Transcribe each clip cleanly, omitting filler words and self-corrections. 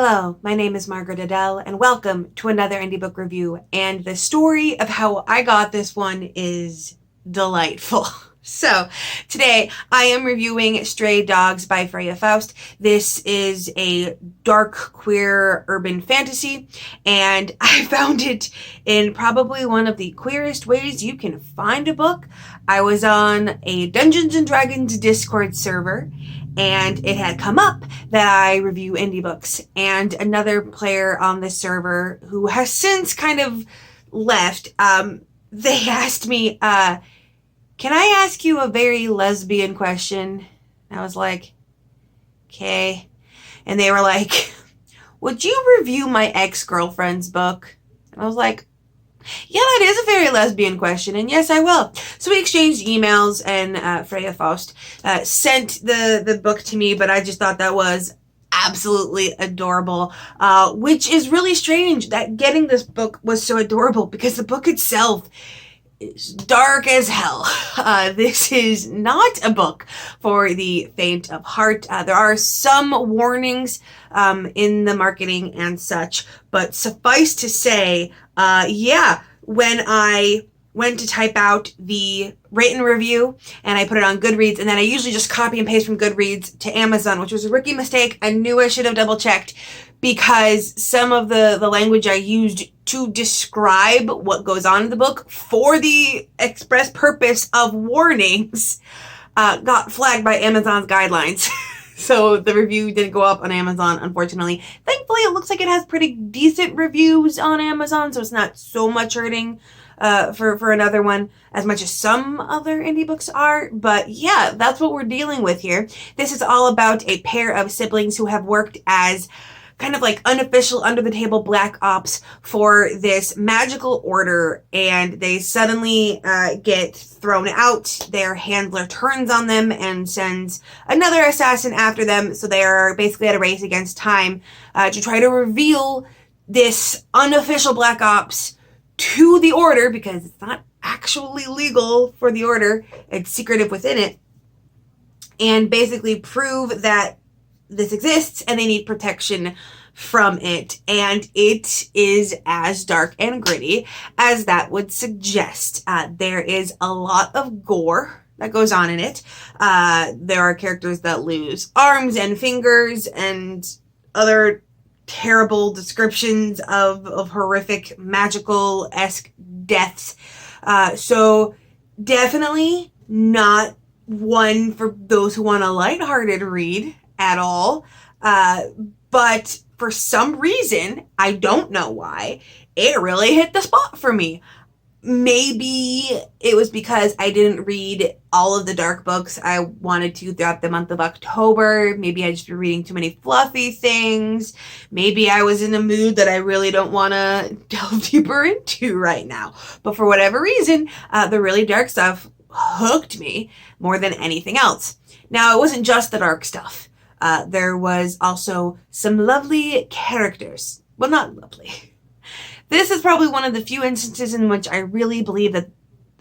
Hello, my name is Margaret Adele, and welcome to another indie book review. And the story of how I got this one is delightful. So, today I am reviewing Stray Dogs by Freya Faust. This is a dark, queer, urban fantasy, and I found it in probably one of the queerest ways you can find a book. I was on a Dungeons & Dragons Discord server, and it had come up that I review indie books. And another player on this server, who has since kind of left, they asked me, can I ask you a very lesbian question? And I was like, okay. And they were like, would you review my ex-girlfriend's book? And I was like, yeah, that is a very lesbian question, and yes, I will. So we exchanged emails, and Freya Faust sent the book to me, but I just thought that was absolutely adorable, which is really strange that getting this book was so adorable, because the book itself is dark as hell. This is not a book for the faint of heart. There are some warnings in the marketing and such, but suffice to say, when I went to type out the written review and I put it on Goodreads, and then I usually just copy and paste from Goodreads to Amazon, which was a rookie mistake. I knew I should have double checked, because some of the language I used to describe what goes on in the book for the express purpose of warnings got flagged by Amazon's guidelines. So the review didn't go up on Amazon, unfortunately. Thankfully, it looks like it has pretty decent reviews on Amazon, so it's not so much hurting for another one as much as some other indie books are. But yeah, that's what we're dealing with here. This is all about a pair of siblings who have worked as kind of like unofficial, under-the-table black ops for this magical order, and they suddenly get thrown out. Their handler turns on them and sends another assassin after them, so they are basically at a race against time to try to reveal this unofficial black ops to the order, because it's not actually legal for the order, it's secretive within it, and basically prove that this exists and they need protection from it. And it is as dark and gritty as that would suggest. There is a lot of gore that goes on in it. There are characters that lose arms and fingers and other terrible descriptions of horrific magical-esque deaths. So definitely not one for those who want a lighthearted read at all. But for some reason, I don't know why, it really hit the spot for me. Maybe it was because I didn't read all of the dark books I wanted to throughout the month of October. Maybe I just been reading too many fluffy things. Maybe I was in a mood that I really don't want to delve deeper into right now. But for whatever reason, the really dark stuff hooked me more than anything else. Now, it wasn't just the dark stuff. There was also some lovely characters. Well, not lovely. This is probably one of the few instances in which I really believe that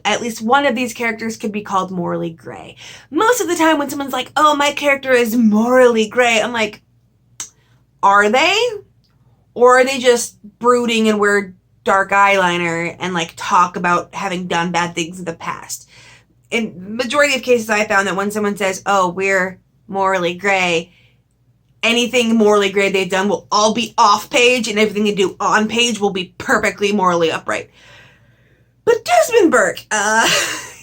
at least one of these characters could be called morally gray. Most of the time when someone's like, oh, my character is morally gray, I'm like, are they? Or are they just brooding and wear dark eyeliner and like talk about having done bad things in the past? In majority of cases, I found that when someone says, oh, we're morally gray, anything morally gray they've done will all be off page, and everything they do on page will be perfectly morally upright. But Desmond Burke,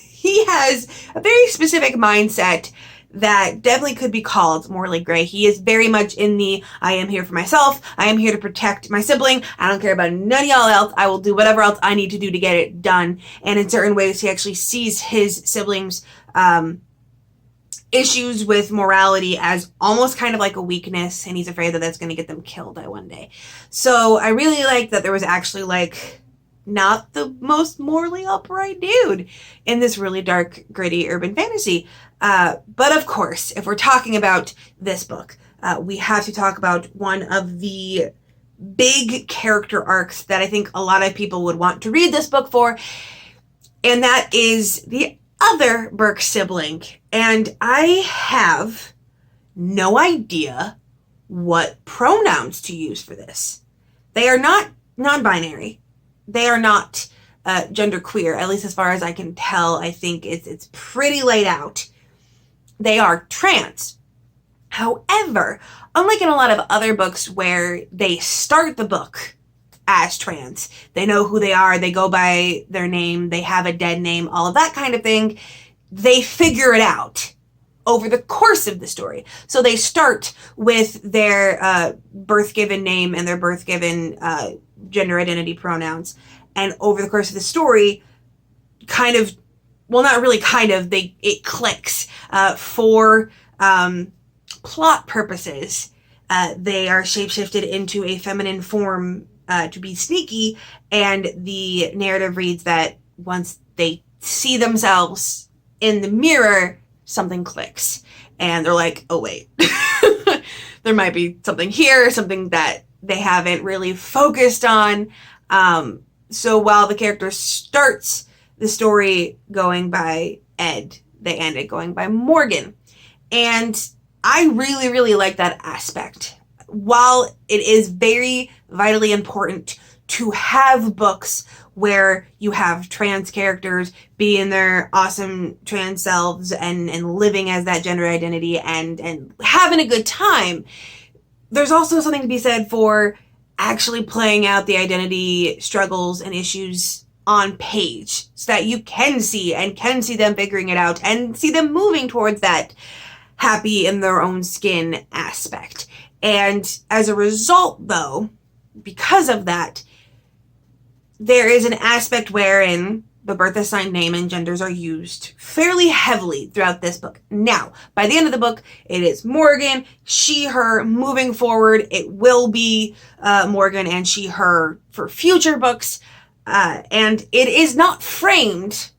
he has a very specific mindset that definitely could be called morally gray. He is very much in the, I am here for myself, I am here to protect my sibling, I don't care about none of y'all else, I will do whatever else I need to do to get it done. And in certain ways, he actually sees his siblings' issues with morality as almost kind of like a weakness, and he's afraid that that's going to get them killed by one day. So I really like that there was actually like not the most morally upright dude in this really dark, gritty urban fantasy. But of course, if we're talking about this book, we have to talk about one of the big character arcs that I think a lot of people would want to read this book for, and that is the other Burke sibling. And I have no idea what pronouns to use for this. They are not non-binary. They are not genderqueer, at least as far as I can tell. I think it's pretty laid out. They are trans. However, unlike in a lot of other books where they start the book as trans, they know who they are, they go by their name, they have a dead name, all of that kind of thing, they figure it out over the course of the story. So they start with their birth-given name and their birth-given gender identity pronouns. And over the course of the story, kind of, well, not really kind of, it clicks. For plot purposes, they are shapeshifted into a feminine form to be sneaky, and the narrative reads that once they see themselves in the mirror, something clicks. And they're like, oh wait, there might be something here, something that they haven't really focused on. So while the character starts the story going by Ed, they end it going by Morgan. And I really, really like that aspect. While it is very vitally important to have books where you have trans characters being their awesome trans selves and living as that gender identity and having a good time, there's also something to be said for actually playing out the identity struggles and issues on page so that you can see them figuring it out and see them moving towards that happy in their own skin aspect. And as a result, though, because of that, there is an aspect wherein the birth assigned name and genders are used fairly heavily throughout this book. Now, by the end of the book, it is Morgan, she, her. Moving forward, it will be Morgan and she, her for future books. And it is not framed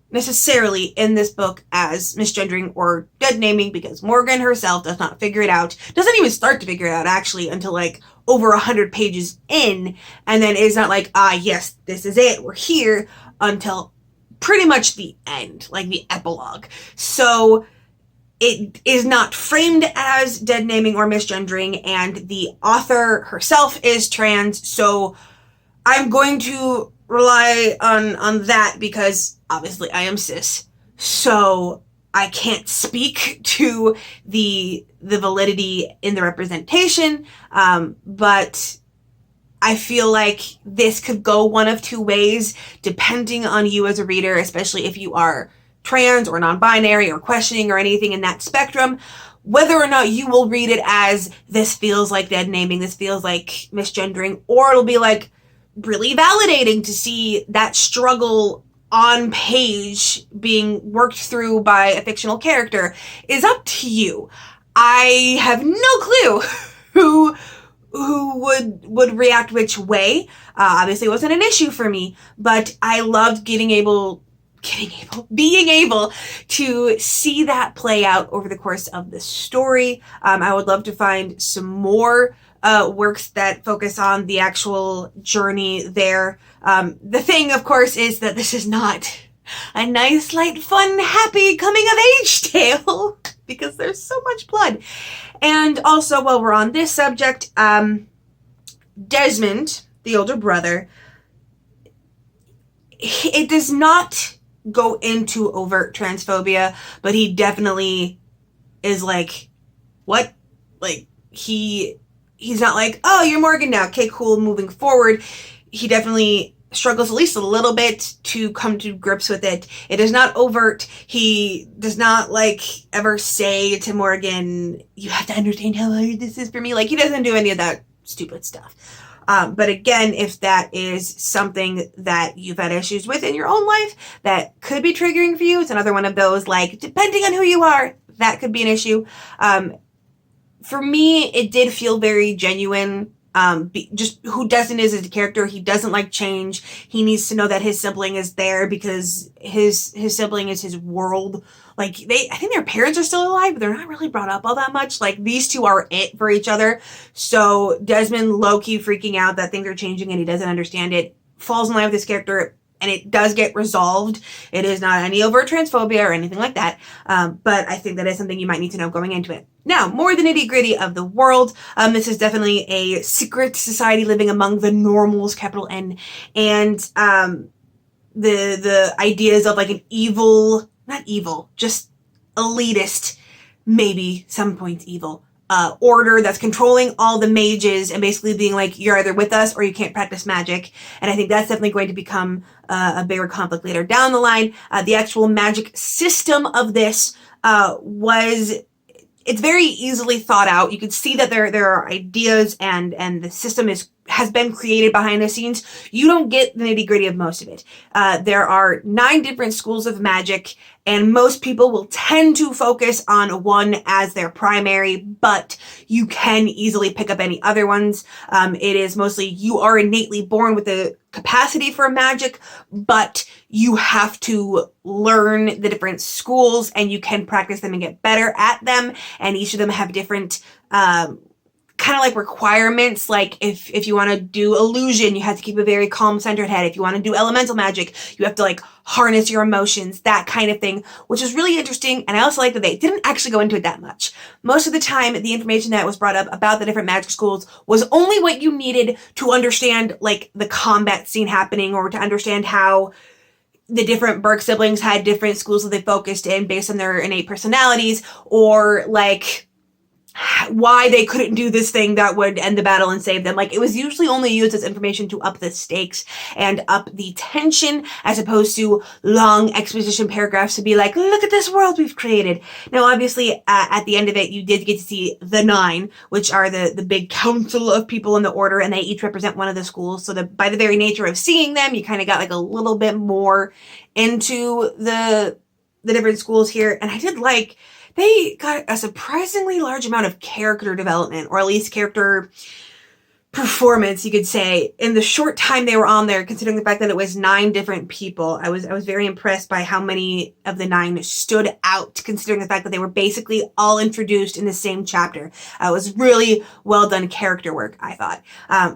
necessarily in this book as misgendering or dead naming, because Morgan herself does not figure it out, doesn't even start to figure it out actually until like over 100 pages in, and then is not like, yes, this is it, we're here, until pretty much the end, like the epilogue. So it is not framed as dead naming or misgendering, and the author herself is trans, so I'm going to rely on that because obviously I am cis, so I can't speak to the validity in the representation, but I feel like this could go one of two ways depending on you as a reader, especially if you are trans or non-binary or questioning or anything in that spectrum, whether or not you will read it as this feels like dead naming, this feels like misgendering, or it'll be like really validating to see that struggle on page being worked through by a fictional character is up to you. I have no clue who would react which way. Obviously it wasn't an issue for me, but I loved being able to see that play out over the course of the story. I would love to find some more works that focus on the actual journey there. The thing, of course, is that this is not a nice, light, fun, happy coming-of-age tale because there's so much blood. And also, while we're on this subject, Desmond, the older brother, it does not go into overt transphobia, but he definitely is like, what? Like, he's not like, oh, you're Morgan now, okay, cool, moving forward. He definitely struggles at least a little bit to come to grips with it. It is not overt. He does not, like, ever say to Morgan, you have to understand how hard this is for me. Like, he doesn't do any of that stupid stuff. But again, if that is something that you've had issues with in your own life that could be triggering for you, it's another one of those, like, depending on who you are, that could be an issue. For me, it did feel very genuine. Just who Desmond is as a character. He doesn't like change. He needs to know that his sibling is there because his sibling is his world. Like, I think their parents are still alive, but they're not really brought up all that much. Like, these two are it for each other. So Desmond low-key freaking out that things are changing and he doesn't understand it, falls in love with this character, and it does get resolved. It is not any overt transphobia or anything like that, but I think that is something you might need to know going into it. Now, more the nitty-gritty of the world. This is definitely a secret society living among the normals, capital N, and the ideas of like an evil, not evil, just elitist, maybe some points evil, order that's controlling all the mages and basically being like, you're either with us or you can't practice magic. And I think that's definitely going to become a bigger conflict later down the line. The actual magic system of this it's very easily thought out. You can see that there are ideas and the system has been created behind the scenes. You don't get the nitty gritty of most of it. There are 9 different schools of magic, and most people will tend to focus on one as their primary, but you can easily pick up any other ones. It is mostly you are innately born with the capacity for magic, but you have to learn the different schools and you can practice them and get better at them. And each of them have different, kind of like requirements. Like if you want to do illusion, you have to keep a very calm, centered head. If you want to do elemental magic, you have to like harness your emotions, that kind of thing, which is really interesting. And I also like that they didn't actually go into it that much. Most of the time, the information that was brought up about the different magic schools was only what you needed to understand like the combat scene happening, or to understand how the different Burke siblings had different schools that they focused in based on their innate personalities, or like why they couldn't do this thing that would end the battle and save them. Like, it was usually only used as information to up the stakes and up the tension, as opposed to long exposition paragraphs to be like, look at this world we've created. Now, obviously, at the end of it, you did get to see the 9, which are the big council of people in the order, and they each represent one of the schools. So that by the very nature of seeing them, you kind of got like a little bit more into the different schools here. And I did like, they got a surprisingly large amount of character development, or at least character performance, you could say, in the short time they were on there, considering the fact that it was 9 different people. I was very impressed by how many of the 9 stood out, considering the fact that they were basically all introduced in the same chapter. It was really well done character work, I thought.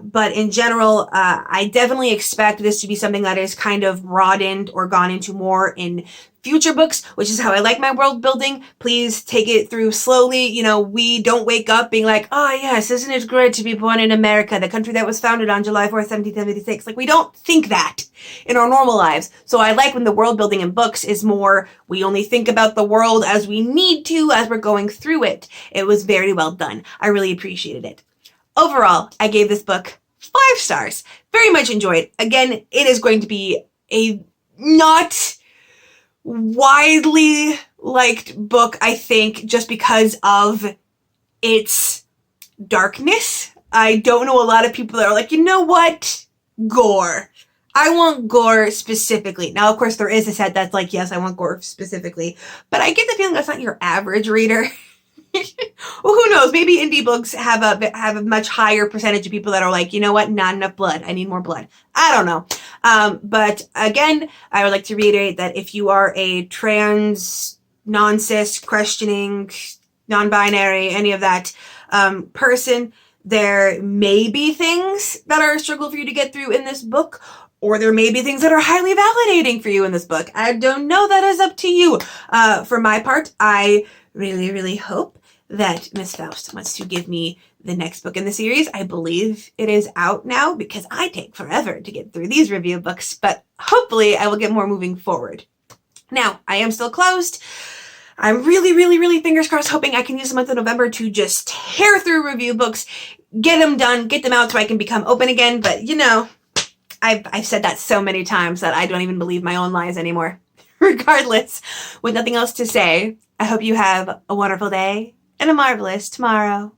But in general, I definitely expect this to be something that is kind of broadened or gone into more in future books, which is how I like my world building. Please take it through slowly. You know, we don't wake up being like, oh yes, isn't it great to be born in America, the country that was founded on July 4th, 1776. Like, we don't think that in our normal lives. So I like when the world building in books is more, we only think about the world as we need to, as we're going through it. It was very well done. I really appreciated it. Overall, I gave this book 5 stars. Very much enjoyed. Again, it is going to be a not widely liked book, I think, just because of its darkness. I don't know a lot of people that are like, you know what? Gore. I want gore specifically. Now, of course, there is a set that's like, yes, I want gore specifically, but I get the feeling that's not your average reader. Well, who knows? Maybe indie books have a much higher percentage of people that are like, you know what? Not enough blood. I need more blood. I don't know. But again, I would like to reiterate that if you are a trans, non-cis, questioning, non-binary, any of that person, there may be things that are a struggle for you to get through in this book, or there may be things that are highly validating for you in this book. I don't know. That is up to you. For my part, I really, really hope that Miss Faust wants to give me the next book in the series. I believe it is out now, because I take forever to get through these review books, but hopefully I will get more moving forward. Now, I am still closed. I'm really, really, really fingers crossed hoping I can use the month of November to just tear through review books, get them done, get them out so I can become open again. But you know, I've said that so many times that I don't even believe my own lies anymore. Regardless, with nothing else to say, I hope you have a wonderful day and a marvelous tomorrow.